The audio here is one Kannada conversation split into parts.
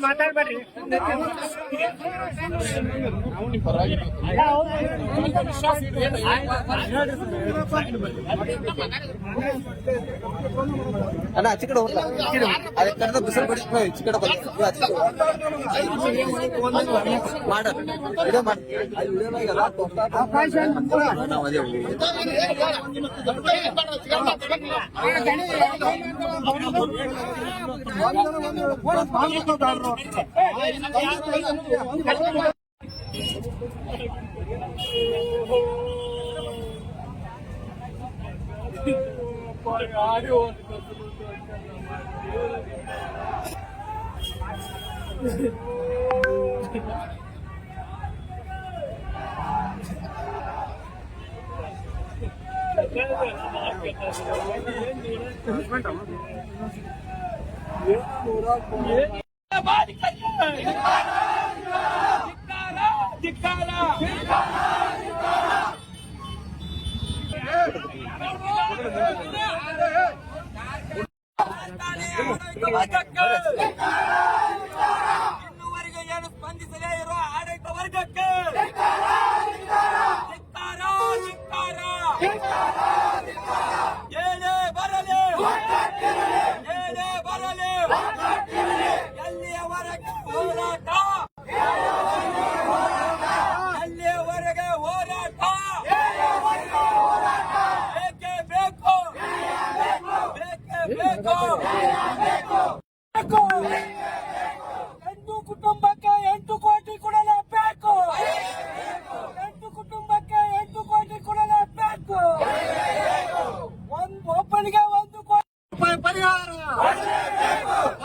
ಮಾತಾಡ್ಬೇಡ್ರಿ. ಅಣ್ಣ ಆಚೆ ಕಡೆ ಹೋಗ್ತಾ ಅದಕ್ಕೆ ಕರೆದ ಬಿಸಿಲು ಬಿಡಿಸ್ಕೊ ಈಚೆ ಕಡೆ ಮಾಡ ವಿಡಿಯೋ ಮಾಡಿ ನಾವು ಅದೇ ಇನ್ನುವರೆಗೆ ಏನು ಸ್ಪಂದಿಸದೇ ಇರುವ ಆಡಳಿತ ವರ್ಗಕ್ಕೆ ಏನೇ ಬರಲಿ ಎಲ್ಲಿಯವರೆಗೆ ಹೋರಾಟ ಎಲ್ಲಿಯವರೆಗೆ ಹೋರಾಟ ಬೇಕೇ ಬೇಕು ಹೆಣ್ಣು ಕುಟುಂಬಕ್ಕೆ 8 ಕೋಟಿ ಕೊಡಲೇಬೇಕು. 8 ಕುಟುಂಬಕ್ಕೆ 8 ಕೋಟಿ ಕೊಡಲೇಬೇಕು. ಒಬ್ಬನಿಗೆ 1 ಕೋಟಿ ರೂಪಾಯಿ ಪರಿಹಾರ,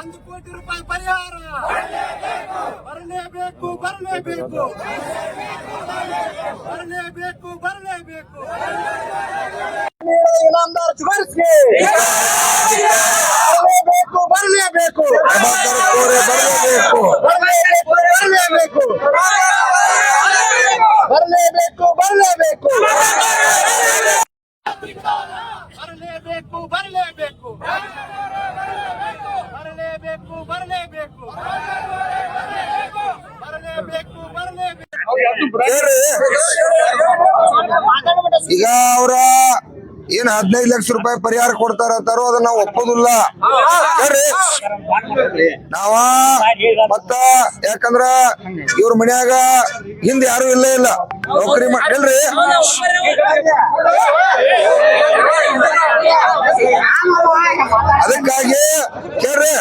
1 ಕೋಟಿ ರೂಪಾಯಿ ಪರಿಹಾರ ಬರಲೇಬೇಕು. ಇನಾಮದಾರ್ ಸುಧಾರಿಸಿ ಬರಲೇಬೇಕು. ಈಗ ಅವರ ಏನ್ 15 ಲಕ್ಷ ರೂಪಾಯಿ ಪರಿಹಾರ ಕೊಡ್ತಾರ ಅಂತಾರೋ ಅದನ್ನ ನಾವು ಒಪ್ಪೋದಿಲ್ಲ. ನಾವ ಮತ್ತ ಯಾಕಂದ್ರ ಇವ್ರ ಮನ್ಯಾಗ ಹಿಂದ್ ಯಾರು ಇಲ್ಲ ನೌಕರಿ ಮಾಡ್ರಿ. ಅದಕ್ಕಾಗಿ ಕೇಳ್ರಿ,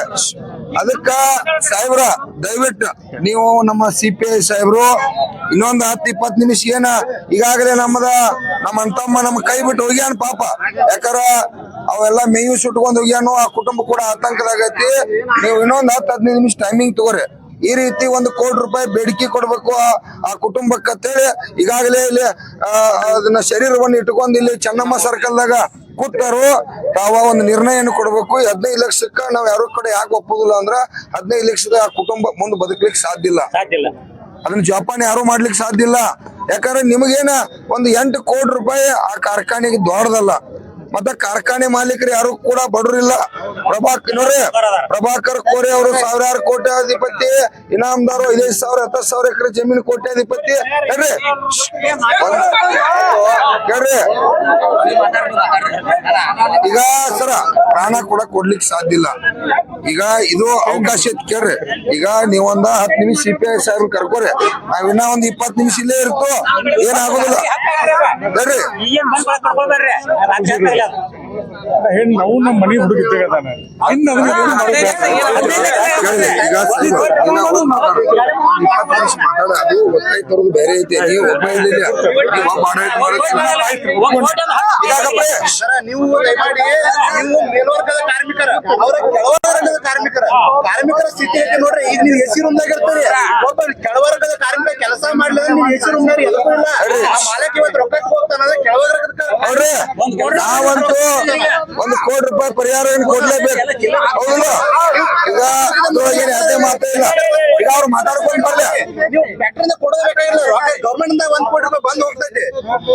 ಅದಕ್ಕ ಸಾಹೇಬ್ರ ದಯವಿಟ್ಟು ನೀವು ನಮ್ಮ CPI ಸಾಹೇಬ್ರು ಇನ್ನೊಂದು 10-20 ನಿಮಿಷ ಏನ ಈಗಾಗಲೇ ನಮ್ಮ ಅಂತಮ್ಮ ನಮ್ಮ ಕೈ ಬಿಟ್ಟು ಹೋಗ್ಯಾನ ಪಾಪ. ಯಾಕಂದ್ರ ಅವೆಲ್ಲ ಮೇಯು ಸುಟ್ಕೊಂಡ್ ಹೋಗ್ಯಾನು, ಆ ಕುಟುಂಬ ಕೂಡ ಆತಂಕದಾಗೈತಿ. ನೀವು ಇನ್ನೊಂದು 10-15 ನಿಮಿಷ ಟೈಮಿಂಗ್ ತಗೋರಿ. ಈ ರೀತಿ 1 ಕೋಟಿ ರೂಪಾಯಿ ಬೇಡಿಕೆ ಕೊಡ್ಬೇಕು ಆ ಕುಟುಂಬಕ್ಕೆ ಅಂತೇಳಿ ಈಗಾಗಲೇ ಇಲ್ಲಿ ಅದನ್ನ ಶರೀರವನ್ನು ಇಟ್ಕೊಂಡು ಇಲ್ಲಿ ಚೆನ್ನಮ್ಮ ಸರ್ಕಲ್ದಾಗ ಕೂತಾರು. ತಾವ ಒಂದು ನಿರ್ಣಯವನ್ನು ಕೊಡ್ಬೇಕು. 15 ಲಕ್ಷಕ್ಕ ನಾವ್ ಯಾರ ಕಡೆ ಯಾಕೆ ಒಪ್ಪುದಿಲ್ಲ ಅಂದ್ರ 15 ಲಕ್ಷದ ಆ ಕುಟುಂಬ ಮುಂದೆ ಬದುಕ್ಲಿಕ್ಕೆ ಸಾಧ್ಯ ಇಲ್ಲ. ಅದನ್ನ ಜೋಪಾನ ಯಾರು ಮಾಡ್ಲಿಕ್ಕೆ ಸಾಧ್ಯ ಇಲ್ಲ. ಯಾಕಂದ್ರೆ ನಿಮಗೇನ ಒಂದು 8 ಕೋಟಿ ರೂಪಾಯಿ ಆ ಕಾರ್ಖಾನೆಗೆ ದೊಡ್ಡದಲ್ಲ. ಮತ್ತೆ ಕಾರ್ಖಾನೆ ಮಾಲೀಕರು ಯಾರು ಕೂಡ ಬಡವರಿಲ್ಲ. ಪ್ರಭಾಕರ್ ಕೋರೆ ಅವರು 1000 ಕೋಟ್ಯಾಧಿಪತಿ, ಇನಾಮದಾರು 5,000 10,000 ಎಕರೆ ಜಮೀನು ಕೋಟ್ಯಾಧಿಪತಿ. ಕೇಳ್ರಿ, ಈಗ ಸರ ಪ್ರಾಣ ಕೂಡ ಕೊಡ್ಲಿಕ್ಕೆ ಸಾಧ್ಯ ಇಲ್ಲ. ಈಗ ಇದು ಅವಕಾಶ ಐತಿ. ಕೇಳ್ರಿ, ಈಗ ನೀವೊಂದ 10 ನಿಮಿಷ CPI ಸಾಹೇಬ್ರು ಕರ್ಕೋರಿ, ನಾವಿನ್ನ ಒಂದ್ 20 ನಿಮಿಷ ಇಲ್ಲೇ ಇರ್ತು, ಏನಾಗೋದಿಲ್ಲ. ಕೇಳ್ರಿ, ನಾವು ನಮ್ಮ ಮನೆ ಹುಡುಗಿದ್ದೇವೆ ಬೇರೆ ಐತಿ. ನೀವು ಒಬ್ಬ ಇಲ್ಲಿಲ್ಲ, ನೀವು ದಯಮಾಡಿ ನೀವು ಮೇಲ್ವರ್ಗದ ಕಾರ್ಮಿಕರ ಅವರ ಕೆಳವರ್ಗದ ಕಾರ್ಮಿಕರ ಸ್ಥಿತಿ ಐತಿ ನೋಡ್ರಿ. ಈಗ ನೀವು AC ರೂಮ್ದಾಗ ಇರ್ತೀರಿ, ಒಬ್ಬ ಕೆಳವರ್ಗದ ಕಾರ್ಮಿಕ ಕೆಲಸ ಮಾಡ್ಲಿಲ್ಲ ನೀವು AC ರೂಮ್ದಾಗ ಎದಕ್ಕೂ ಇಲ್ಲ. ಮಾಲಕ್ ಇವತ್ತು ರೊಕ್ಕ ಹೋಗ್ತಾನ ಕೆಳವರ್ಗದ ನಾವಂತೂ 1 ಕೋಟಿ ರೂಪಾಯಿ ಪರಿಹಾರ ಕೊಡ್ಲೇಬೇಕು. ಹೌದಲ್ಲ? ಈಗ ಅದ್ರೊಳಗೆ ಅದೇ ಮಾತೇ ಇಲ್ಲ. ಈಗ ಅವ್ರು ಮಾತಾಡ್ಕೊಂಡು ಬರ್ಲಿ. ನೀವು ಫ್ಯಾಕ್ಟ್ರಿಯಿಂದ ಕೊಡೋದು ಬೇಕಾಗಿಲ್ಲ, ಗೌರ್ಮೆಂಟ್ ಇಂದ 1 ಕೋಟಿ ರೂಪಾಯಿ ಬಂದ್ ಹೋಗ್ತೈತಿ.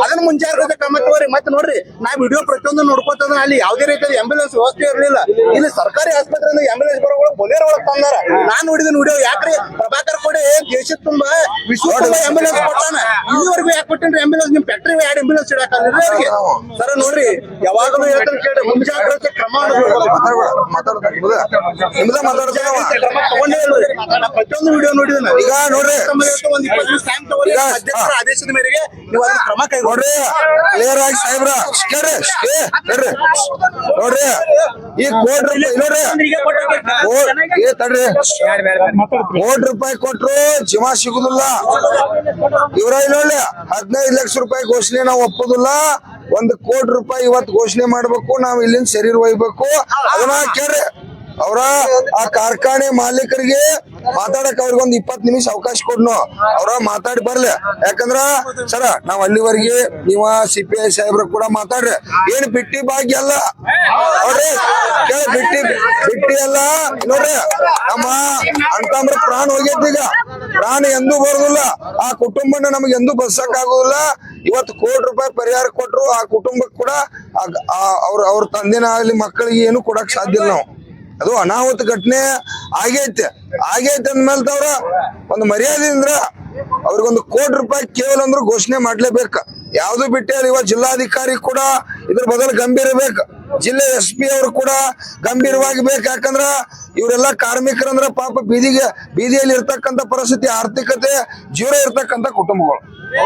ಅದನ್ನ ಮುಂಜಾಗ್ರತೆ ಕ್ರಮ ತಗೋರಿ. ಮತ್ತೆ ನೋಡ್ರಿ, ನಾ ವಿಡಿಯೋ ಪ್ರತಿಯೊಂದು ನೋಡ್ಕೊತದ, ಅಲ್ಲಿ ಯಾವುದೇ ರೀತಿಯ ಆಂಬ್ಯುಲೆನ್ಸ್ ವ್ಯವಸ್ಥೆ ಇರಲಿಲ್ಲ. ಇಲ್ಲಿ ಸರ್ಕಾರಿ ಆಸ್ಪತ್ರೆಯಿಂದ ಆಂಬ್ಯುಲೆನ್ಸ್ ಬರೋಗಳು ಬೊಲೇರೋ ಒಳಗೆ ತಂದಾರ. ನಾನ್ ನೋಡಿದ ವಿಡಿಯೋ. ಯಾಕ್ರಿ ಪ್ರಭಾಕರ್ ಕೋಡೆ ದೇಶದ ತುಂಬಾ ವಿಶ್ವ ತುಂಬಾ ಆಂಬ್ಯುಲೆನ್ಸ್ ಕೊಟ್ಟಾನ, ಇಲ್ಲಿವರೆಗೂ ಯಾಕೆ ಕೊಟ್ಟಿನ್ರಿ ಆಂಬ್ಯುಲೆನ್ಸ್? ನಿಮ್ ಫ್ಯಾಕ್ಟ್ರಿ 2 ಆಂಬ್ಯುಲೆನ್ಸ್ ಇಡಕಲ್ಲ ಅವ್ರಿಗೆ. ಸರ್ ನೋಡ್ರಿ, ಯಾವಾಗಲೂ ಹೇಳ್ತಾನೆ ಕೇಳಿ, ಮುಂಜಾಗ್ರತೆ ಕ್ರಮ ಪ್ರತಿಯೊಂದು ವಿಡಿಯೋ ನೋಡಿದ. ಈಗ ನೋಡ್ರಿ, ಒಂದ್ 20 ನಿಮಿಷ ಟೈಮ್ ತಗೋರಿ. ಅಧ್ಯಕ್ಷರ ಆದೇಶದ ಮೇರೆಗೆ ನೀವು ಅದನ್ನ ಕ್ರಮ ನೋಡ್ರಿ ಕ್ಲಿಯರ್ ಆಗಿ ಸಾಹೇಬ್ರ ಕೇಳ್ರಿ ನೋಡ್ರಿ, ಈ ಕೋಟಿ ರೂಪಾಯಿ ನೋಡ್ರಿ, ತಡ್ರಿ, ಕೋಟಿ ರೂಪಾಯಿ ಕೊಟ್ರು ಜೀವ ಸಿಗುದಿಲ್ಲ. ಇವ್ರ ನೋಡಿ 15 ಲಕ್ಷ ರೂಪಾಯಿ ಘೋಷಣೆ ನಾವು ಒಪ್ಪುದಿಲ್ಲ. 1 ಕೋಟಿ ರೂಪಾಯಿ ಇವತ್ತು ಘೋಷಣೆ ಮಾಡ್ಬೇಕು, ನಾವ್ ಇಲ್ಲಿಂದ ಶರೀರ ಒಯ್ಬೇಕು. ಅದನ್ನ ಕೇಳ್ರಿ. ಅವರ ಆ ಕಾರ್ಖಾನೆ ಮಾಲೀಕರಿಗೆ ಮಾತಾಡಕ್ ಅವ್ರಿಗೊಂದು 20 ನಿಮಿಷ ಅವಕಾಶ ಕೊಡ್ನು, ಅವ್ರ ಮಾತಾಡಿ ಬರ್ಲಿ. ಯಾಕಂದ್ರ ಸರ ನಾವ್ ಅಲ್ಲಿವರೆಗೆ ನೀವ CPI ಸಾಹೇಬ್ರ ಕೂಡ ಮಾತಾಡ್ರಿ. ಏನ್ ಬಿಟ್ಟಿ ಭಾಗ್ಯ ಅಲ್ಲ ನೋಡ್ರಿ, ಬಿಟ್ಟಿ ಅಲ್ಲ ನೋಡ್ರಿ. ನಮ್ಮ ಅಂತಂದ್ರ ಪ್ರಾಣ ಹೋಗೈತಿ. ಈಗ ಪ್ರಾಣ ಎಂದೂ ಬರುದಿಲ್ಲ. ಆ ಕುಟುಂಬನ ನಮ್ಗೆ ಎಂದೂ ಬಸ್ಸಕ್ ಆಗುದಿಲ್ಲ. ಇವತ್ತು ಕೋಟಿ ರೂಪಾಯಿ ಪರಿಹಾರ ಕೊಟ್ರು ಆ ಕುಟುಂಬಕ್ಕೆ ಕೂಡ ಅವ್ರ ತಂದೆನ ಆಗ್ಲಿ ಮಕ್ಕಳಿಗೆ ಏನು ಕೊಡಕ್ ಸಾಧ್ಯ ಇಲ್ಲ ನಾವು. ಅದು ಅನಾಹುತ ಘಟನೆ ಆಗೈತೆ ಅಂದ್ಮೇಲೆ ಅವ್ರ ಒಂದು ಮರ್ಯಾದೆಯಿಂದ ಅವ್ರಿಗೊಂದು ಕೋಟಿ ರೂಪಾಯಿ ಕೇವಲ ಅಂದ್ರು ಘೋಷಣೆ ಮಾಡ್ಲೇಬೇಕು. ಯಾವ್ದು ಬಿಟ್ಟೆ ಇವತ್ತು ಜಿಲ್ಲಾಧಿಕಾರಿ ಕೂಡ ಇದ್ರ ಬದಲು ಗಂಭೀರ ಬೇಕು, ಜಿಲ್ಲೆ SP ಅವರು ಕೂಡ ಗಂಭೀರವಾಗಿ ಬೇಕು. ಯಾಕಂದ್ರ ಇವರೆಲ್ಲ ಕಾರ್ಮಿಕರಂದ್ರ ಪಾಪ ಬೀದಿಯಲ್ಲಿ ಇರ್ತಕ್ಕಂಥ ಪರಿಸ್ಥಿತಿ, ಆರ್ಥಿಕತೆ ಜೀರೋ ಇರ್ತಕ್ಕಂಥ ಕುಟುಂಬಗಳು.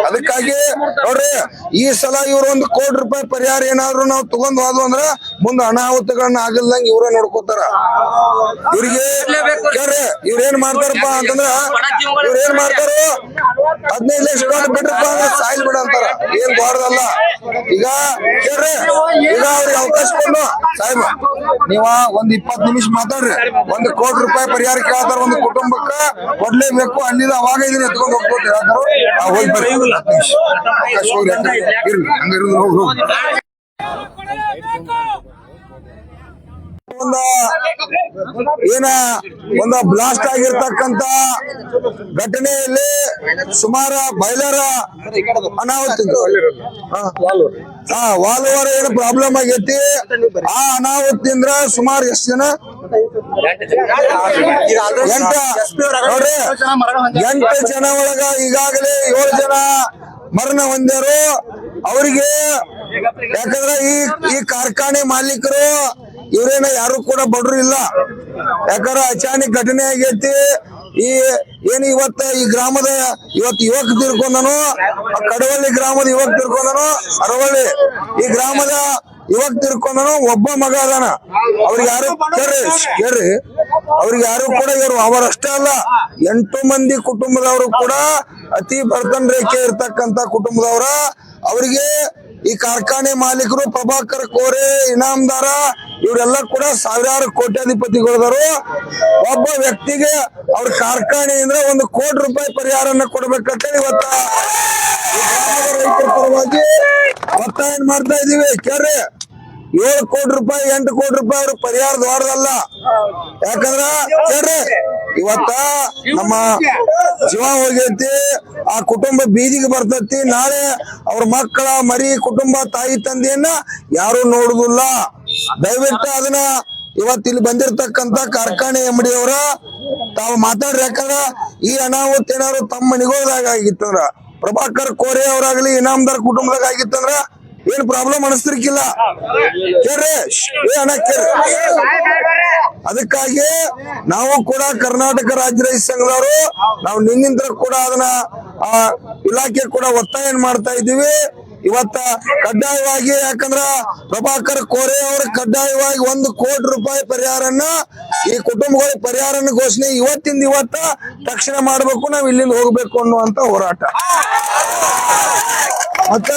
ಅದಕ್ಕಾಗಿ ನೋಡ್ರಿ, ಈ ಸಲ ಇವ್ರ 1 ಕೋಟಿ ರೂಪಾಯಿ ಪರಿಹಾರ ಏನಾದ್ರು ನಾವು ತಗೊಂಡ್ ಹೋದ್ವು ಅಂದ್ರ ಮುಂದೆ ಅನಾಹುತಗಳನ್ನ ಆಗಲ್ದಂಗ ಇವ್ರೇ ನೋಡ್ಕೋತಾರ. ಇವ್ರಿಗೆ ಕೇಳ್ರಿ, ಇವ್ರೇನ್ ಮಾಡ್ತಾರಪ್ಪ ಅಂತಂದ್ರ, ಇವ್ರೇನ್ ಮಾಡ್ತಾರ, 15 ಲಕ್ಷ ಕೊಟ್ಟು ಬಿಟ್ರಪ್ಪ ಅಂದ್ರೆ ಸಾಯಿಲ್ ಬಿಡ ಅಂತಾರ. ಏನ್ ದೊಡ್ಡದಲ್ಲ. ಈಗ ಕೇಳ್ರಿ, ಈಗ ಅವ್ರಿಗೆ ಅವಕಾಶ ಕೊಡು ಸಾಹೇಬ್, ನೀವ 1-20 ನಿಮಿಷ ಮಾತಾಡ್ರಿ. 1 ಕೋಟಿ ರೂಪಾಯಿ ಪರಿಹಾರ ಕೇಳ್ತಾರ ಒಂದು ಕುಟುಂಬಕ್ಕ, ಕೊಡ್ಲೇಬೇಕು. ಅಲ್ಲಿಂದ ಅವಾಗ ಇದನ್ನ ಎತ್ಕೊಂಡು ಹೋಗ್ಬೋದು ಹೇಳ್ತಾರ. ಹೋಗಿ ಬರ್ರಿ, 10 ನಿಮಿಷ ಅವಕಾಶ ಹೋಗ್ರಿ. ಇರ್ಲಿ ಹಂಗಿರೋದು ಹೋಗಿ ಒಂದು ಬ್ಲಾಸ್ಟ್ ಆಗಿರ್ತಕ್ಕಂತ ಘಟನೆಯಲ್ಲಿ ಸುಮಾರು ಬಾಯ್ಲರ್ ಅನಾಹುತ, ವಾಲ್ವರ ಏನು ಪ್ರಾಬ್ಲಮ್ ಆಗೈತಿ. ಆ ಅನಾಹುತದಿಂದ ಸುಮಾರು ಎಷ್ಟು ಜನ, 8 ಜನ ಒಳಗ ಈಗಾಗಲೇ 7 ಜನ ಮರಣ ಹೊಂದ್ಯಾರು. ಅವರಿಗೆ ಯಾಕಂದ್ರೆ ಈ ಕಾರ್ಖಾನೆ ಮಾಲೀಕರು ಇವರೇನ ಯಾರು ಕೂಡ ಬಡ್ರು ಇಲ್ಲ. ಯಾಕಂದ್ರೆ ಅಚಾನಕ್ ಘಟನೆ ಆಗೈತಿ. ಏನು ಇವತ್ತ ಈ ಗ್ರಾಮದ ಯುವಕ ತೀರ್ಕೊಂಡನು, ಕಡವಳ್ಳಿ ಗ್ರಾಮದ ಯುವಕ ತೀರ್ಕೊಂಡನು, ಅರವಳ್ಳಿ ಈ ಗ್ರಾಮದ ಯುವಕ ತೀರ್ಕೊಂಡನು. ಒಬ್ಬ ಮಗ ಅದಾನ. ಅವ್ರಿಗೆ ಯಾರು ಕೇಳ್ರಿ, ಅವ್ರಿಗೆ ಯಾರು ಕೂಡ ಇವರು ಅವರಷ್ಟೇ ಅಲ್ಲ, 8 ಮಂದಿ ಕುಟುಂಬದವರು ಕೂಡ ಅತಿ ಬಡತನ ರೇಖೆ ಇರ್ತಕ್ಕಂತ ಕುಟುಂಬದವರ. ಅವರಿಗೆ ಈ ಕಾರ್ಖಾನೆ ಮಾಲೀಕರು ಪ್ರಭಾಕರ್ ಕೋರೆ, ಇನಾಮದಾರ, ಇವರೆಲ್ಲ ಕೂಡ ಸಾವಿರಾರು ಕೋಟ್ಯಾಧಿಪತಿಗಳವರು. ಒಬ್ಬ ವ್ಯಕ್ತಿಗೆ ಅವ್ರ ಕಾರ್ಖಾನೆಯಿಂದ 1 ಕೋಟಿ ರೂಪಾಯಿ ಪರಿಹಾರನ ಕೊಡ್ಬೇಕಂತೇಳಿ ಇವತ್ತ ರೈತರ ಪರವಾಗಿ ಒತ್ತಾಯ ಮಾಡ್ತಾ ಇದೀವಿ. ಕೇಳ್ರಿ, 7 ಕೋಟಿ ರೂಪಾಯಿ 8 ಕೋಟಿ ರೂಪಾಯಿ ಅವ್ರ ಪರಿಹಾರ ದೊಡ್ಡದಲ್ಲ. ಯಾಕಂದ್ರ ಕೇಳ್ರಿ, ಇವತ್ತ ನಮ್ಮ ಜೀವ ಹೋಗೈತಿ, ಆ ಕುಟುಂಬ ಬೀದಿಗೆ ಬರ್ತೈತಿ. ನಾಳೆ ಅವ್ರ ಮಕ್ಕಳ ಮರಿ ಕುಟುಂಬ ತಾಯಿ ತಂದೆಯನ್ನ ಯಾರು ನೋಡುದಿಲ್ಲ. ದಯವಿಟ್ಟು ಅದನ್ನ ಇವತ್ತು ಇಲ್ಲಿ ಬಂದಿರತಕ್ಕಂತ ಕಾರ್ಖಾನೆ MD ಅವರ ತಾವು ಮಾತಾಡ್ರಿ. ಯಾಕಂದ್ರ ಈ ಅನಾಹುತ ಏನಾದ್ರು ತಮ್ಮ ಮನೆಗೋದಾಗ ಆಗಿತ್ತಂದ್ರ, ಪ್ರಭಾಕರ್ ಕೋರೆ ಅವರಾಗ್ಲಿ ಇನಾಮದಾರ್ ಕುಟುಂಬದಾಗ ಆಗಿತ್ತಂದ್ರ ಏನ್ ಪ್ರಾಬ್ಲಮ್ ಅನಿಸ್ತಿರ್ಕಿಲ್ಲ. ಕೇಳ್ರಿ, ಅಣ್ಣ ಕೇಳ್ರಿ. ಅದಕ್ಕಾಗಿ ನಾವು ಕೂಡ ಕರ್ನಾಟಕ ರಾಜ್ಯ ರೈತ ಸಂಘದವರು ನಾವು ನಿನ್ನಿಂದ ಕೂಡ ಅದನ್ನ ಇಲಾಖೆ ಕೂಡ ಒತ್ತಾಯ ಮಾಡ್ತಾ ಇದ್ದೀವಿ. ಇವತ್ತ ಕಡ್ಡಾಯವಾಗಿ, ಯಾಕಂದ್ರ ಪ್ರಭಾಕರ್ ಕೋರೆ ಅವರು ಕಡ್ಡಾಯವಾಗಿ 1 ಕೋಟಿ ರೂಪಾಯಿ ಪರಿಹಾರನ್ನ ಈ ಕುಟುಂಬಗಳಿಗೆ ಪರಿಹಾರನ ಘೋಷಣೆ ಇವತ್ತಿಂದ ಇವತ್ತ ತಕ್ಷಣ ಮಾಡ್ಬೇಕು. ನಾವ್ ಇಲ್ಲಿಂದ ಹೋಗ್ಬೇಕು ಅನ್ನುವಂತ ಹೋರಾಟ. ಮತ್ತ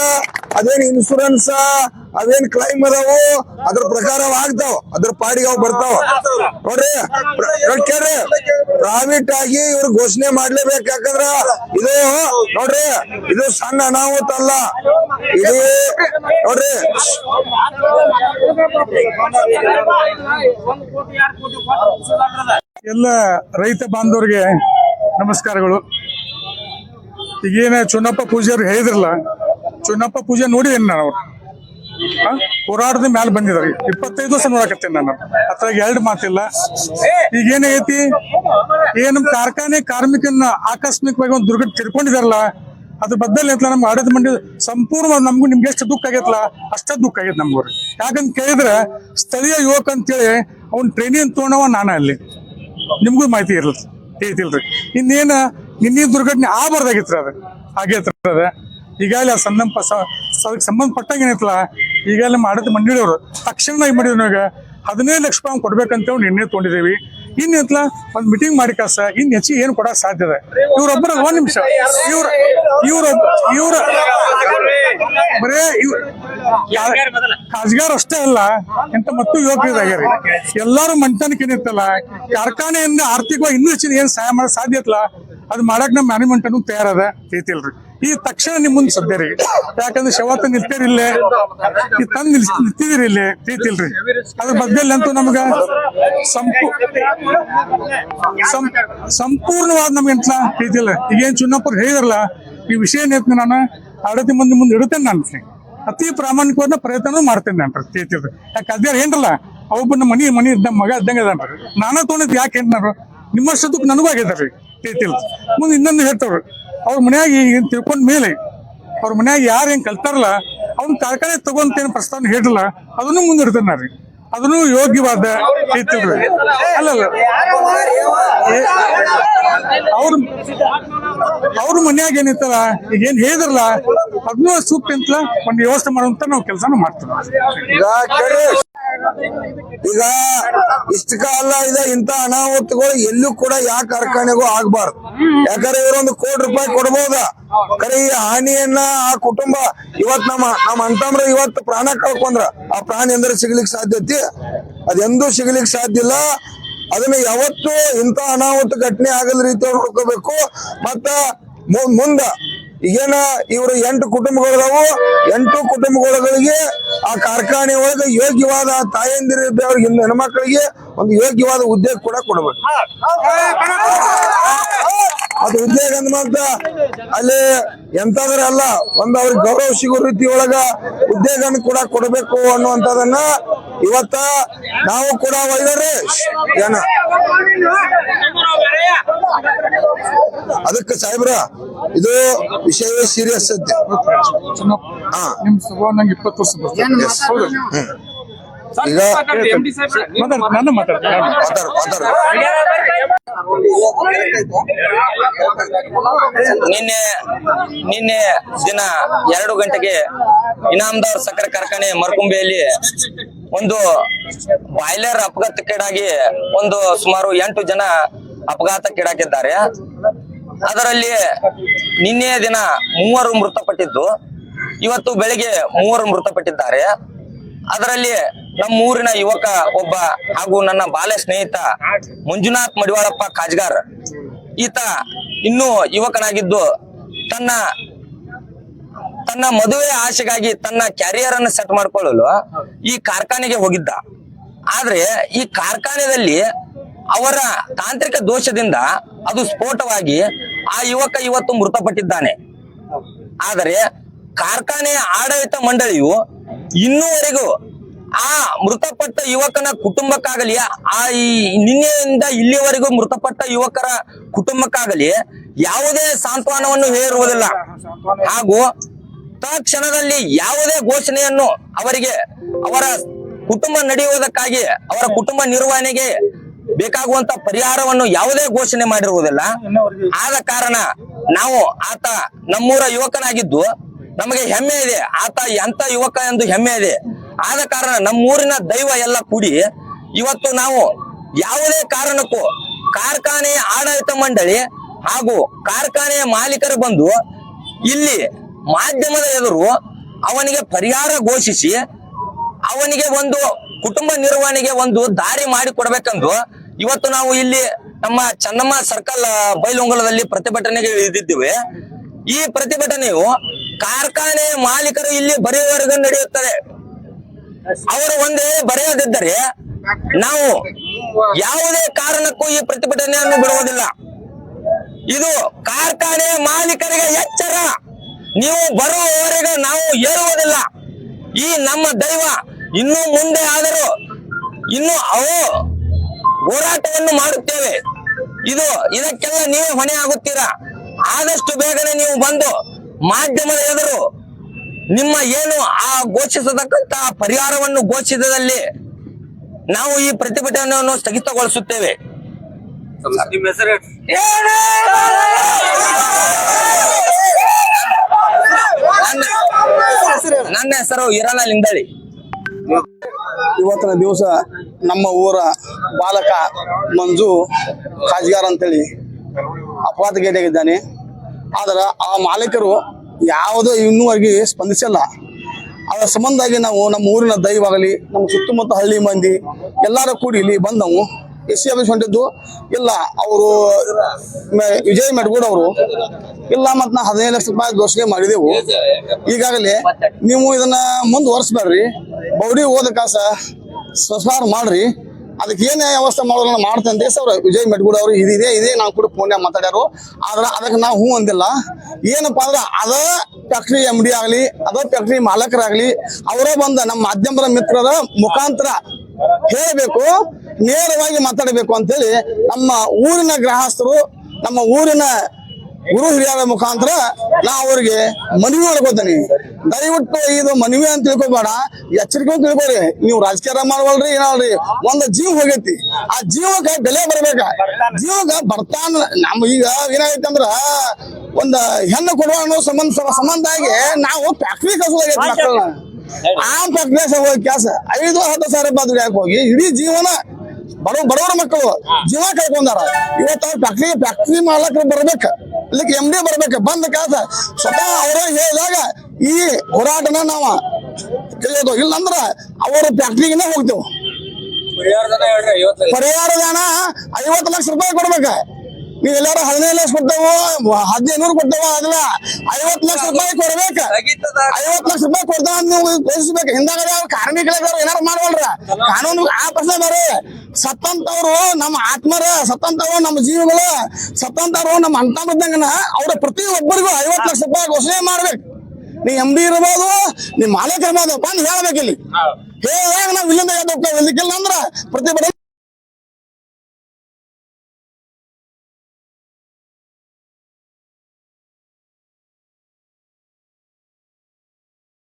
ಅದೇನ್ ಇನ್ಶೂರೆನ್ಸ್ ಅವೇನ್ ಕ್ಲೈಮ್ ಅದಾವು ಅದ್ರ ಪ್ರಕಾರ ಆಗ್ತಾವ, ಅದ್ರ ಪಾಡಿಗೆ ಅವ್ ಬರ್ತಾವ ನೋಡ್ರಿ. ಕೇಳ್ರಿ, ಪ್ರೈವೇಟ್ ಆಗಿ ಇವ್ರು ಘೋಷಣೆ ಮಾಡ್ಲೇಬೇಕು. ಯಾಕಂದ್ರ ಇದು ನೋಡ್ರಿ, ಇದು ಸಣ್ಣ ಅನಾಹುತ ಅಲ್ಲ. ಇದು ನೋಡ್ರಿ, ಎಲ್ಲ ರೈತ ಬಾಂಧವರಿಗೆ ನಮಸ್ಕಾರಗಳು. ಈಗೇನ ಚುನಪ್ಪ ಪೂಜಾರಿ ಹೇಳಿದ್ರಲ್ಲ, ಚುನಪ್ಪ ಪೂಜೆ ನೋಡಿದೇನೆ ನಾನು. ಅವ್ರು ಹೋರಾಟದ ಮ್ಯಾಲ ಬಂದಿದ್ದಾರೆ. 25 ವರ್ಷ ನೋಡಕತ್ತೇನೆ ನಾನು. ಅದ್ರಾಗ 2 ಮಾತಿಲ್ಲ. ಈಗೇನೈತಿ, ಏನ್ ಕಾರ್ಖಾನೆ ಕಾರ್ಮಿಕನ ಆಕಸ್ಮಿಕವಾಗಿ ಒಂದು ದುರ್ಘಟನೆ ತಿರ್ಕೊಂಡಿದಾರಲ್ಲ, ಅದ್ರ ಬದ್ದಲ್ಲಿ ಅಂತ ನಮ್ಗೆ ಆಡಳಿತ ಮಂಡಳಿ ಸಂಪೂರ್ಣವಾಗಿ ನಮಗೂ ನಿಮ್ಗೆ ಎಷ್ಟು ದುಃಖ ಆಗೈತಲ್ಲ ಅಷ್ಟ ದುಃಖ ಆಗೈತೆ ನಮ್ಗೂ. ಯಾಕಂತ ಕೇಳಿದ್ರೆ ಸ್ಥಳೀಯ ಯುವಕ ಅಂತೇಳಿ ಅವ್ನ ಟ್ರೈನಿಂಗ್ ತೊಗೊಂಡವ ನಾನು ಅಲ್ಲಿ. ನಿಮ್ಗೂ ಮಾಹಿತಿ ಐತಿಲ್ರಿ. ಇನ್ನೇನ ನಿನ್ನೆ ದುರ್ಘಟನೆ ಆಗಬಾರ್ದಾಗಿತ್ರ ಅದು ಆಗೇತ್ರ ಅದ. ಈಗಾಗಲೇ ಸಂಬಂಧಪಟ್ಟಾಗ ಏನೈತಲ್ಲ, ಈಗಾಗಲೇ ಆಡಳಿತ ಮಂಡಳಿಯವರು ತಕ್ಷಣ ಈ ಮಾಡಿದ್ರಾಗ 15 ಲಕ್ಷ ರೂಪಾಯಿ ಕೊಡ್ಬೇಕಂತ ನಿರ್ಣಯ ತಗೊಂಡಿದ್ದೀವಿ. ಇನ್ನೆಂತಲ ಒಂದ್ ಮೀಟಿಂಗ್ ಮಾಡಿ ಕಾಸ ಇನ್ ಹೆಚ್ಚಿಗೆ ಏನ್ ಕೊಡಕ್ ಸಾಧ್ಯ ಇದೆ. ಇವ್ರೊಬ್ಬರ 1 ನಿಮಿಷ ಇವ್ರ ಬರೇ ಖಾಸಗಾರ ಅಷ್ಟೇ ಅಲ್ಲ, ಎಂತ ಮತ್ತು ಯುವಕರಿದಾಗ್ಯಾರಿ. ಎಲ್ಲಾರು ಮಂಟನಕ್ಕೆ ಏನಿತ್ತಲ್ಲ, ಕಾರ್ಖಾನೆಯಿಂದ ಆರ್ಥಿಕವಾಗಿ ಇನ್ನೂ ಹೆಚ್ಚಿನ ಏನ್ ಸಹಾಯ ಮಾಡಕ್ ಸಾಧ್ಯ ಇತ್ತಲ್ಲ, ಅದ್ ಮಾಡಕ್ ನಮ್ ಮ್ಯಾನೇಜ್ಮೆಂಟ್ ಅನ್ನು ತಯಾರದ ಐತಿಲ್ರಿ. ಈ ತಕ್ಷಣ ನಿಮ್ ಮುಂದೆ ಸದ್ಯರಿ, ಯಾಕಂದ್ರೆ ಶವತ್ತ ನಿಲ್ತೀರಿಲ್ಲೇ, ಈ ತಂದ್ ನಿಲ್ತಿದಿರಿ ಇಲ್ಲೇ ಐತಿಲ್ರಿ. ಅದ್ರ ಬಗ್ಗೆ ಅಂತೂ ನಮ್ಗ ಸಂಪೂರ್ಣವಾದ ನಮ್ಗೆ ಎಂಟ್ಲ ಐತಿಲ್ಲ. ಈಗೇನ್ ಚುನಾಪುರ್ ಹೇಳಿದ್ರಲ್ಲ, ಈ ವಿಷಯ ಏನ್ ನಾನು ಆಡಳಿತ ಮುಂದೆ ಇಡುತ್ತೇನೆ. ನಾನು ಅತಿ ಪ್ರಾಮಾಣಿಕವಾದ ಪ್ರಯತ್ನ ಮಾಡ್ತೇನೆ ನಾನು ಐತಿಲ್ರಿ. ಯಾಕೆ ಅದ್ಯಾರ ಏನ್ರಲ್ಲ, ಒಬ್ಬನ ಮನಿ ಇದ್ದ ಮಗ ಇದ್ದಂಗೆ ಅದನ್ರಿ. ನಾನಾ ತೊಗೊಂಡಿದ್ ಯಾಕೆ ಏನಾರು ನಿಮ್ಮಷ್ಟಕ್ಕೆ ನನಗೂ ಆಗಿದಾರ್ರಿ ಐತಿಲ್. ಮುಂದೆ ಇನ್ನೊಂದು ಹೇಳ್ತಾವ್ರಿ, ಅವ್ರ ಮನ್ಯಾಗ ಈಗ ತಿಳ್ಕೊಂಡ ಮೇಲೆ ಅವ್ರ ಮನ್ಯಾಗ ಯಾರು ಹೆಂಗ್ ಕಲ್ತಾರಲ್ಲ, ಅವ್ನ ಕಾರ್ಖಾನೆ ತಗೊಂತೇನು ಪ್ರಸ್ತಾವನೆ ಹೇಳಿರಲ್ಲ, ಅದನ್ನು ಮುಂದಿಡ್ತೇನೆ ರೀ. ಅದನ್ನು ಯೋಗ್ಯವಾದ ಐತಿಲ್ರಿ. ಅಲ್ಲಲ್ಲ, ಅವ್ರ ಮನ್ಯಾಗ ಏನಿತ್ತಲ್ಲ, ಈಗ ಏನ್ ಹೇಳಿದ್ರಲ್ಲ, ಅದನ್ನೂ ಸೂಕ್ತ ಅಂತ ಒಂದು ವ್ಯವಸ್ಥೆ ಮಾಡುವಂತ ನಾವು ಕೆಲಸನೂ ಮಾಡ್ತೀವಿ. ಈಗ ಇಷ್ಟ ಕಾಲ ಇದೆ, ಇಂತ ಅನಾಹುತಗಳು ಎಲ್ಲೂ ಕೂಡ ಯಾವ ಕಾರ್ಖಾನೆಗೂ ಆಗ್ಬಾರ್ದು. ಯಾಕಂದ್ರೆ ಇವರೊಂದು ₹1 ಕೋಟಿ ಕೊಡ್ಬೋದ, ಕರೆ ಈ ಹಾನಿಯನ್ನ ಆ ಕುಟುಂಬ ಇವತ್ ನಮ್ಮ ಅಂತಂದ್ರ ಇವತ್ತು ಪ್ರಾಣ ಕಳ್ಕೊಂಡ್ರ ಆ ಪ್ರಾಣಿ ಅಂದ್ರೆ ಸಿಗ್ಲಿಕ್ಕೆ ಸಾಧ್ಯತೆ ಅದೆಂದೂ ಸಿಗ್ಲಿಕ್ಕೆ ಸಾಧ್ಯ ಇಲ್ಲ. ಅದನ್ನ ಯಾವತ್ತು ಇಂತ ಅನಾಹುತ ಘಟನೆ ಆಗದ ರೀತಿ ನೋಡ್ಕೋಬೇಕು. ಮತ್ತ ಮುಂದ ಈಗೇನ ಇವರು 8 ಕುಟುಂಬಗಳದಾವು, 8 ಕುಟುಂಬಗಳಿಗೆ ಆ ಕಾರ್ಖಾನೆ ಒಳಗೆ ಯೋಗ್ಯವಾದ ತಾಯಂದಿರಿದ್ದವ್ರಿಗೆ ಹೆಣ್ಮಕ್ಳಿಗೆ ಒಂದು ಯೋಗ್ಯವಾದ ಉದ್ಯೋಗ ಕೂಡ ಕೊಡಬೇಕು. ಅದು ಉದ್ಯೋಗ ಅಂದ ಮಾತ್ರ ಅಲ್ಲಿ ಎಂತಾದ್ರೆ ಅಲ್ಲ, ಒಂದು ಅವ್ರಿಗೆ ಗೌರವ ಸಿಗೋ ರೀತಿ ಒಳಗ ಉದ್ಯೋಗ ಕೂಡ ಕೊಡಬೇಕು ಅನ್ನುವಂಥದನ್ನ ಇವತ್ತ ನಾವು ಕೂಡ ಒಳ್ಳೆಯವ್ರೆ ಏನ ಅದಕ್ಕೆ ಸಾಹೇಬ್ರ ಇದು ವಿಷಯವೇ ಸೀರಿಯಸ್ ಐತಿ. ನಿಮ್ ಸ್ವಭಾವ ನಂಗೆ 20 ವರ್ಷ ಈಗ ನಾನು ಮಾತಾಡ್ತೀನಿ. ನಿನ್ನೆ ದಿನ 2 ಗಂಟೆಗೆ ಇನಾಮದಾರ್ ಸಕ್ಕರೆ ಕಾರ್ಖಾನೆ ಮರಕುಂಬೆಯಲ್ಲಿ ಒಂದು ಬಾಯ್ಲರ್ ಅಪಘಾತಕ್ಕೀಡಾಗಿ ಸುಮಾರು 8 ಜನ ಅಪಘಾತಕ್ಕೀಡಾಗಿದ್ದಾರೆ. ಅದರಲ್ಲಿ ನಿನ್ನೆಯ ದಿನ 3 ಮೃತಪಟ್ಟಿದ್ದು, ಇವತ್ತು ಬೆಳಿಗ್ಗೆ 3 ಮೃತಪಟ್ಟಿದ್ದಾರೆ. ಅದರಲ್ಲಿ ನಮ್ಮೂರಿನ ಯುವಕ ಒಬ್ಬ ಹಾಗೂ ನನ್ನ ಬಾಲ್ಯ ಸ್ನೇಹಿತ ಮಂಜುನಾಥ್ ಮಡಿವಾಳಪ್ಪ ಕಾಜ್ಗಾರ್, ಈತ ಇನ್ನೂ ಯುವಕನಾಗಿದ್ದು ತನ್ನ ಮದುವೆ ಆಸೆಗಾಗಿ ತನ್ನ ಕ್ಯಾರಿಯರ್ ಅನ್ನು ಸೆಟ್ ಮಾಡ್ಕೊಳ್ಳಲು ಈ ಕಾರ್ಖಾನೆಗೆ ಹೋಗಿದ್ದ. ಆದ್ರೆ ಈ ಕಾರ್ಖಾನೆಯಲ್ಲಿ ಅವರ ತಾಂತ್ರಿಕ ದೋಷದಿಂದ ಅದು ಸ್ಫೋಟವಾಗಿ ಆ ಯುವಕ ಇವತ್ತು ಮೃತಪಟ್ಟಿದ್ದಾನೆ. ಆದರೆ ಕಾರ್ಖಾನೆಯ ಆಡಳಿತ ಮಂಡಳಿಯು ಇನ್ನೂವರೆಗೂ ಆ ಮೃತಪಟ್ಟ ಯುವಕನ ಕುಟುಂಬಕ್ಕಾಗಲಿ, ನಿನ್ನೆಯಿಂದ ಇಲ್ಲಿಯವರೆಗೂ ಮೃತಪಟ್ಟ ಯುವಕರ ಕುಟುಂಬಕ್ಕಾಗಲಿ ಯಾವುದೇ ಸಾಂತ್ವನವನ್ನು ಹೇರುವುದಿಲ್ಲ. ಹಾಗೂ ತಕ್ಷಣದಲ್ಲಿ ಯಾವುದೇ ಘೋಷಣೆಯನ್ನು ಅವರಿಗೆ ಅವರ ಕುಟುಂಬ ನಡೆಯುವುದಕ್ಕಾಗಿ, ಅವರ ಕುಟುಂಬ ನಿರ್ವಹಣೆಗೆ ಬೇಕಾಗುವಂತ ಪರಿಹಾರವನ್ನು ಯಾವುದೇ ಘೋಷಣೆ ಮಾಡಿರುವುದಿಲ್ಲ. ಆದ ಕಾರಣ ನಾವು ಆತ ನಮ್ಮೂರ ಯುವಕನಾಗಿದ್ದು ನಮಗೆ ಹೆಮ್ಮೆ ಇದೆ, ಆತ ಎಂತ ಯುವಕ ಎಂದು ಹೆಮ್ಮೆ ಇದೆ. ಆದ ಕಾರಣ ನಮ್ಮೂರಿನ ದೈವ ಎಲ್ಲ ಕೂಡಿ ಇವತ್ತು ನಾವು ಯಾವುದೇ ಕಾರಣಕ್ಕೂ ಕಾರ್ಖಾನೆಯ ಆಡಳಿತ ಮಂಡಳಿ ಹಾಗೂ ಕಾರ್ಖಾನೆಯ ಮಾಲೀಕರು ಬಂದು ಇಲ್ಲಿ ಮಾಧ್ಯಮದ ಎದುರು ಅವನಿಗೆ ಪರಿಹಾರ ಘೋಷಿಸಿ ಅವನಿಗೆ ಒಂದು ಕುಟುಂಬ ನಿರ್ವಹಣೆಗೆ ಒಂದು ದಾರಿ ಮಾಡಿ ಕೊಡ್ಬೇಕೆಂದು ಇವತ್ತು ನಾವು ಇಲ್ಲಿ ನಮ್ಮ ಚೆನ್ನಮ್ಮ ಸರ್ಕಲ್ ಬೈಲುಂಗಲದಲ್ಲಿ ಪ್ರತಿಭಟನೆಗೆ ಇಳಿದಿದ್ದೇವೆ. ಈ ಪ್ರತಿಭಟನೆಯು ಕಾರ್ಖಾನೆ ಮಾಲೀಕರು ಇಲ್ಲಿ ಬರೆಯುವವರೆಗೂ ನಡೆಯುತ್ತದೆ. ಅವರು ಒಂದೇ ಬರೆಯದಿದ್ದರೆ ನಾವು ಯಾವುದೇ ಕಾರಣಕ್ಕೂ ಈ ಪ್ರತಿಭಟನೆಯನ್ನು ಬಿಡುವುದಿಲ್ಲ. ಇದು ಕಾರ್ಖಾನೆ ಮಾಲೀಕರಿಗೆ ಎಚ್ಚರ. ನೀವು ಬರುವವರೆಗೆ ನಾವು ಹೇಳುವುದಿಲ್ಲ. ಈ ನಮ್ಮ ದೈವ ಇನ್ನು ಮುಂದೆ ಆದರೂ ಇನ್ನು ಅವು ಹೋರಾಟವನ್ನು ಮಾಡುತ್ತೇವೆ. ಇದಕ್ಕೆಲ್ಲ ನೀವೇ ಹೊಣೆ ಆಗುತ್ತೀರಾ. ಆದಷ್ಟು ಬೇಗನೆ ನೀವು ಬಂದು ಮಾಧ್ಯಮದ ಎದುರು ನಿಮ್ಮ ಏನು ಆ ಘೋಷಿಸತಕ್ಕಂತ ಪರಿಹಾರವನ್ನು ಘೋಷಿಸಿದಲ್ಲಿ ನಾವು ಈ ಪ್ರತಿಭಟನೆಯನ್ನು ಸ್ಥಗಿತಗೊಳಿಸುತ್ತೇವೆ. ನನ್ನ ಹೆಸರು ಹಿರಣ ಲಿಂದಳಿ. ಇವತ್ತಿನ ದಿವಸ ನಮ್ಮ ಊರ ಬಾಲಕ ಮಂಜು ಕಾಜ್ಗಾರ್ ಅಂತೇಳಿ ಅಪಘಾತಗೀಡಾಗಿದ್ದಾನೆ. ಆದ್ರೆ ಆ ಮಾಲೀಕರು ಯಾವುದೋ ಇನ್ನೂವರೆಗೆ ಸ್ಪಂದಿಸಿಲ್ಲ. ಅದರ ಸಂಬಂಧಾಗಿ ನಾವು ನಮ್ಮ ಊರಿನ ದೈವಾಗಲಿ ನಮ್ಮ ಸುತ್ತಮುತ್ತ ಹಳ್ಳಿ ಮಂದಿ ಎಲ್ಲರೂ ಕೂಡಿ ಇಲ್ಲಿ ಬಂದು ನಾವು ಎಸ್ ಸಿ ಆಫೀಸ್ ಹೊಂಟಿದ್ದು ಇಲ್ಲ. ಅವರು ವಿಜಯ್ ಮೆಡ್ಗೂಡ್ ಅವರು ಇಲ್ಲ ಮತ್ತು ನಾ 15 ಲಕ್ಷ ರೂಪಾಯಿ ಘೋಷಣೆ ಮಾಡಿದೆವು. ಈಗಾಗಲೇ ನೀವು ಇದನ್ನ ಮುಂದುವರಿಸ್ಬೇಡ್ರಿ, ಬೌಡಿ ಹೋದ ಕಾಸ ಸಂಸ್ಕಾರ ಮಾಡ್ರಿ, ಅದಕ್ಕೆ ಏನೇ ವ್ಯವಸ್ಥೆ ಮಾಡೋದನ್ನ ಮಾಡ್ತೇನೆ ಅಂತ ಸರ್ ವಿಜಯ್ ಮೆಡ್ಗೂಡ್ ಅವರು ಇದೇ ನಾವು ಕೂಡ ಫೋನ್ಯಾಗ ಮಾತಾಡ್ಯಾರು. ಆದ್ರೆ ಅದಕ್ಕೆ ನಾವು ಹೂ ಅಂದಿಲ್ಲ. ಏನಪ್ಪಾ ಅಂದ್ರೆ ಅದ ಫ್ಯಾಕ್ಟ್ರಿ MD ಆಗಲಿ ಅದ ಫ್ಯಾಕ್ಟ್ರಿ ಮಾಲಕರಾಗ್ಲಿ ಅವರೇ ಬಂದ ನಮ್ಮ ಮಾಧ್ಯಮದ ಮಿತ್ರರ ಮುಖಾಂತರ ಹೇಳಬೇಕು, ನೇರವಾಗಿ ಮಾತಾಡಬೇಕು ಅಂತೇಳಿ ನಮ್ಮ ಊರಿನ ಗ್ರಾಹಸ್ಥರು ನಮ್ಮ ಊರಿನ ಗುರು ಹಿರಿಯರ ಮುಖಾಂತರ ನಾ ಅವ್ರಿಗೆ ಮನವಿ ಮಾಡ್ಕೋತೀನಿ. ದಯವಿಟ್ಟು ಇದು ಮನವಿ ಅಂತ ತಿಳ್ಕೊಬೇಡ, ಎಚ್ಚರಿಕೆ ತಿಳ್ಕೊರಿ. ನೀವು ರಾಜಕೀಯ ಮಾಡವಲ್ರಿ ಏನಲ್ರಿ, ಒಂದು ಜೀವ ಹೋಗೈತಿ. ಆ ಜೀವಕ್ಕೆ ಬೆಲೆ ಬರ್ಬೇಕ. ಜೀವಕ್ಕೆ ಬರ್ತಾನ ನಮ್ಮ ಈಗ ಏನಾಗೈತಿ ಅಂದ್ರ ಒಂದ್ ಹೆಣ್ಣು ಕೊಡುವ ಅನ್ನೋ ಸಂಬಂಧ ಆಗಿ ನಾವು ಫ್ಯಾಕ್ಟ್ರಿ ಕಸೋದಾಗೈತಿ ಮಕ್ಕಳನ್ನ. ಆ ಫ್ಯಾಕ್ಟ್ರಿ ಹೋಗಿ ಕೆಲಸ 5-10 ಸಾವಿರ ರೂಪಾಯಿ ದುಡಿಯಾಕ ಹೋಗಿ ಇಡೀ ಜೀವನ ಬಡವರ ಮಕ್ಕಳು ಜೀವ ಕಳ್ಕೊಂಡಾರ. ಇವತ್ತು ಅವ್ರ ಫ್ಯಾಕ್ಟ್ರಿ ಮಾಲಕರು ಬರ್ಬೇಕ, ಇಲ್ಲಿಕ್ಕೆ MD ಬರ್ಬೇಕು. ಬಂದ ಕೆಲಸ ಸ್ವತಃ ಅವರೇ ಹೇಳಿದಾಗ ಈ ಹೋರಾಟನ ನಾವು ತಿಳಿಯೋದು. ಇಲ್ಲಂದ್ರ ಅವ್ರ ಫ್ಯಾಕ್ಟ್ರಿಗಿನ ಹೋಗ್ತೇವೆ. ಪರಿಹಾರದಾನ 50 ಲಕ್ಷ ರೂಪಾಯಿ ಕೊಡ್ಬೇಕ. ನೀವು ಎಲ್ಲಾರು 15 ಲಕ್ಷ ಕೊಡ್ತೇವೆ, 1500 ಕೊಡ್ತೇವ, ಅದಲ್ಲ 50 ಲಕ್ಷ ರೂಪಾಯಿ ಕೊಡ್ಬೇಕ. 50 ಲಕ್ಷ ರೂಪಾಯಿ ಕೊಡ್ತಾವ ಅಂತ ನೀವು ಘೋಷಿಸ್ಬೇಕು. ಹಿಂದಾಗಡೆ ಅವ್ರ ಕಾರ್ಮಿಕರಿಗೆ ಏನಾರು ಮಾಡವಲ್ರ ಕಾನೂನು ಆ ಪ್ರಶ್ನೆ ಬೇರೆ. ಸತ್ತಂತವ್ರು ನಮ್ಮ ಆತ್ಮರ, ಸತ್ತಂತವ್ರು ನಮ್ಮ ಜೀವಗಳು, ಸತ್ತಂತವ್ರು ನಮ್ಮ ಅಂತ ಬಂದಂಗನ ಅವ್ರ ಪ್ರತಿ ಒಬ್ಬರಿಗೂ 50 ಲಕ್ಷ ರೂಪಾಯಿ ಘೋಷಣೆ ಮಾಡ್ಬೇಕು. ನೀ MD ಇರ್ಬೋದು, ನೀ ಮಾಲೀಕ ಇರ್ಬೋದು, ಬಂದು ಹೇಳ್ಬೇಕು. ಇಲ್ಲಿ ಹೇಳಿದಾಗ ನಾವು ಇಲ್ಲಿಂದ ಎದ್ದು ಹೋಗ್ತೇವೆ. ಇಲ್ಲಿಕ್ಕಿಲ್ಲ ಅಂದ್ರ ಪ್ರತಿಭಟನೆ